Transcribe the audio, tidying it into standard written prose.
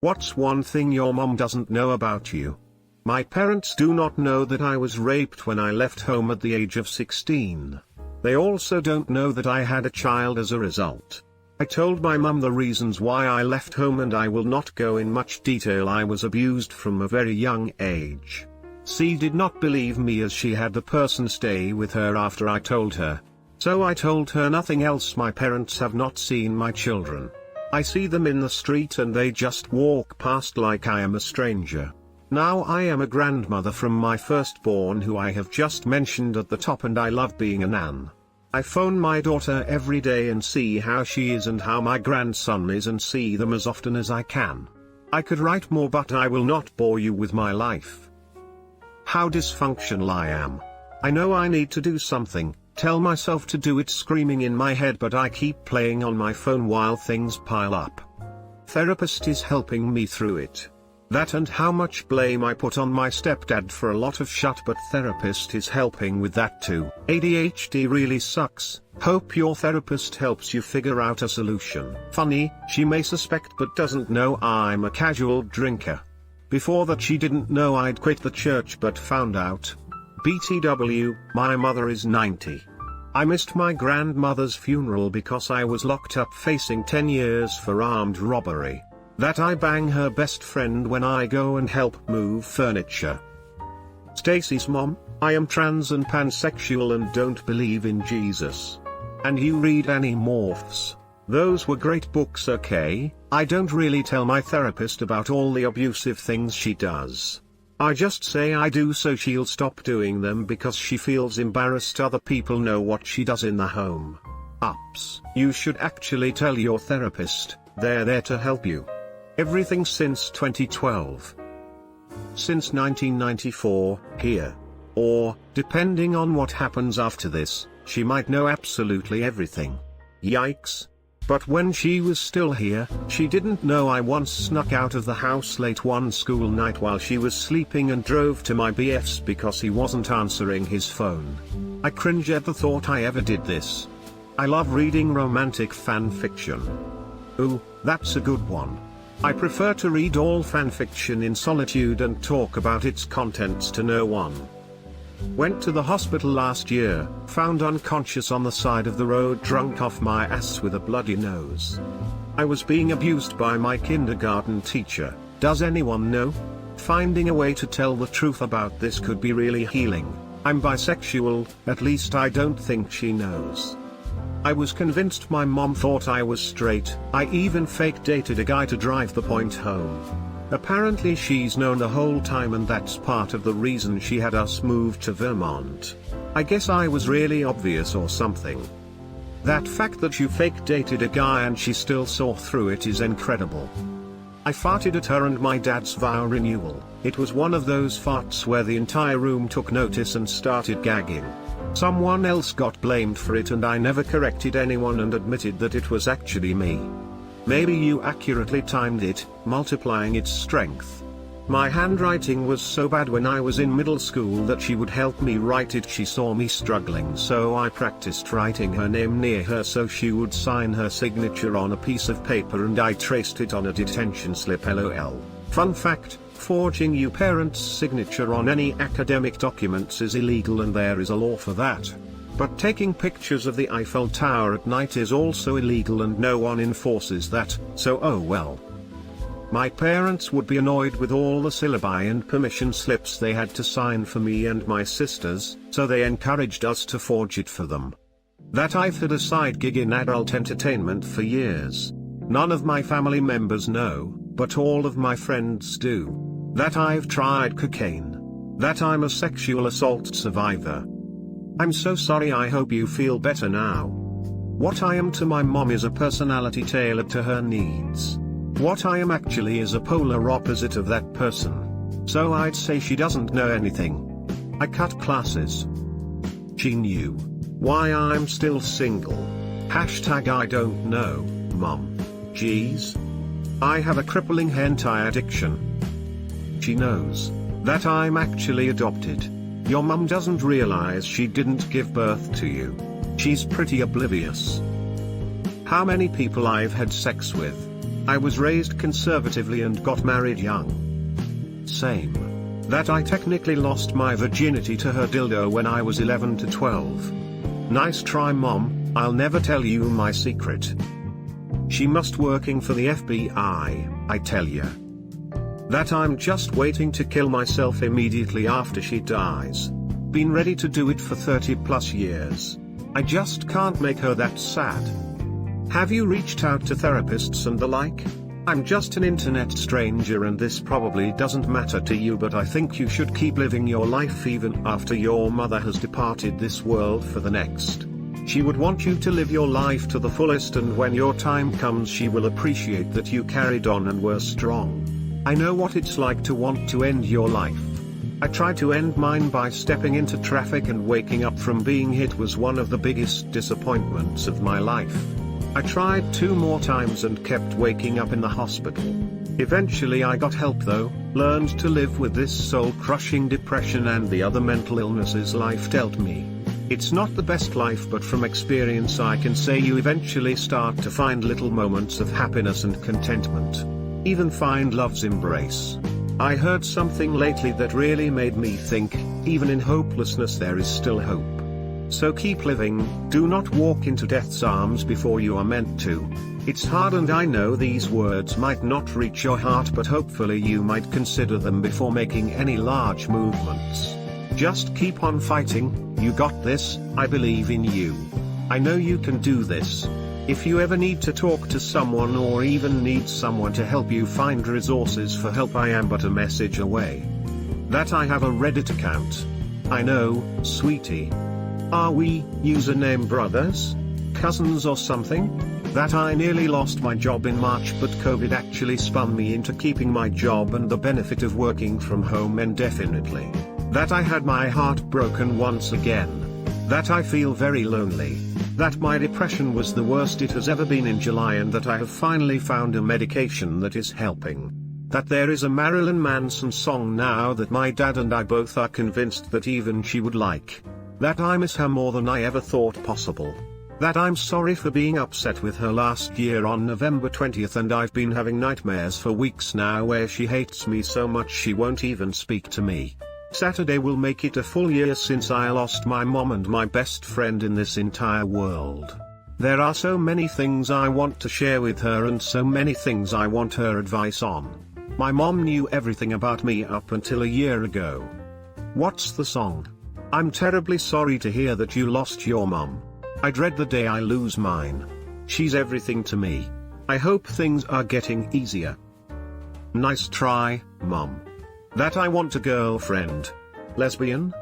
What's one thing your mom doesn't know about you? My parents do not know that I was raped when I left home at the age of 16. They also don't know that I had a child as a result. I told my mum the reasons why I left home and I will not go in much detail. I was abused from a very young age. She did not believe me as she had the person stay with her after I told her. So I told her nothing else. My parents have not seen my children. I see them in the street and they just walk past like I am a stranger. Now I am a grandmother from my firstborn who I have just mentioned at the top, and I love being a nan. I phone my daughter every day and see how she is and how my grandson is and see them as often as I can. I could write more but I will not bore you with my life. How dysfunctional I am. I know I need to do something, tell myself to do it screaming in my head, but I keep playing on my phone while things pile up. Therapist is helping me through it. That and how much blame I put on my stepdad for a lot of shit, but therapist is helping with that too. ADHD really sucks. Hope your therapist helps you figure out a solution. Funny, she may suspect but doesn't know I'm a casual drinker. Before that she didn't know I'd quit the church but found out. BTW, my mother is 90. I missed my grandmother's funeral because I was locked up facing 10 years for armed robbery. That I bang her best friend when I go and help move furniture. Stacy's mom, I am trans and pansexual and don't believe in Jesus. And you read Animorphs. Those were great books. Okay, I don't really tell my therapist about all the abusive things she does. I just say I do so she'll stop doing them because she feels embarrassed other people know what she does in the home. Ups. You should actually tell your therapist, they're there to help you. Everything since 2012. Since 1994, here. Or, depending on what happens after this, she might know absolutely everything. Yikes. But when she was still here, she didn't know I once snuck out of the house late one school night while she was sleeping and drove to my BF's because he wasn't answering his phone. I cringe at the thought I ever did this. I love reading romantic fan fiction. Ooh, that's a good one. I prefer to read all fanfiction in solitude and talk about its contents to no one. Went to the hospital last year, found unconscious on the side of the road, drunk off my ass with a bloody nose. I was being abused by my kindergarten teacher. Does anyone know? Finding a way to tell the truth about this could be really healing. I'm bisexual, at least I don't think she knows. I was convinced my mom thought I was straight. I even fake dated a guy to drive the point home. Apparently she's known the whole time and that's part of the reason she had us move to Vermont. I guess I was really obvious or something. That fact that you fake dated a guy and she still saw through it is incredible. I farted at her and my dad's vow renewal. It was one of those farts where the entire room took notice and started gagging. Someone else got blamed for it and I never corrected anyone and admitted that it was actually me. Maybe you accurately timed it, multiplying its strength. My handwriting was so bad when I was in middle school that she would help me write it. She saw me struggling, so I practiced writing her name near her so she would sign her signature on a piece of paper and I traced it on a detention slip. LOL. Fun fact, forging your parents' signature on any academic documents is illegal and there is a law for that. But taking pictures of the Eiffel Tower at night is also illegal and no one enforces that, so oh well. My parents would be annoyed with all the syllabi and permission slips they had to sign for me and my sisters, so they encouraged us to forge it for them. That I've had a side gig in adult entertainment for years. None of my family members know, but all of my friends do. That I've tried cocaine. That I'm a sexual assault survivor. I'm so sorry. I hope you feel better now. What I am to my mom is a personality tailored to her needs. What I am actually is a polar opposite of that person. So I'd say she doesn't know anything. I cut classes. She knew why I'm still single. Hashtag I don't know, mom. Jeez. I have a crippling hentai addiction. She knows that I'm actually adopted. Your mum doesn't realize she didn't give birth to you. She's pretty oblivious. How many people I've had sex with? I was raised conservatively and got married young. Same. That I technically lost my virginity to her dildo when I was 11 to 12. Nice try, Mom, I'll never tell you my secret. She must working for the FBI, I tell ya. That I'm just waiting to kill myself immediately after she dies. Been ready to do it for 30 plus years. I just can't make her that sad. Have you reached out to therapists and the like? I'm just an internet stranger and this probably doesn't matter to you, but I think you should keep living your life even after your mother has departed this world for the next. She would want you to live your life to the fullest, and when your time comes she will appreciate that you carried on and were strong. I know what it's like to want to end your life. I tried to end mine by stepping into traffic, and waking up from being hit was one of the biggest disappointments of my life. I tried 2 more times and kept waking up in the hospital. Eventually I got help though, learned to live with this soul-crushing depression and the other mental illnesses life dealt me. It's not the best life, but from experience I can say you eventually start to find little moments of happiness and contentment. Even find love's embrace. I heard something lately that really made me think, even in hopelessness there is still hope. So keep living, do not walk into death's arms before you are meant to. It's hard and I know these words might not reach your heart, but hopefully you might consider them before making any large movements. Just keep on fighting, you got this, I believe in you. I know you can do this. If you ever need to talk to someone or even need someone to help you find resources for help, I am but a message away. That I have a Reddit account. I know, sweetie. Are we, username brothers? Cousins or something? That I nearly lost my job in March, but COVID actually spun me into keeping my job and the benefit of working from home indefinitely. That I had my heart broken once again. That I feel very lonely. That my depression was the worst it has ever been in July, and that I have finally found a medication that is helping. That there is a Marilyn Manson song now that my dad and I both are convinced that even she would like. That I miss her more than I ever thought possible. That I'm sorry for being upset with her last year on November 20th, and I've been having nightmares for weeks now where she hates me so much she won't even speak to me. Saturday will make it a full year since I lost my mom and my best friend in this entire world. There are so many things I want to share with her and so many things I want her advice on. My mom knew everything about me up until a year ago. What's the song? I'm terribly sorry to hear that you lost your mom. I dread the day I lose mine. She's everything to me. I hope things are getting easier. Nice try, Mom. That I want a girlfriend. Lesbian?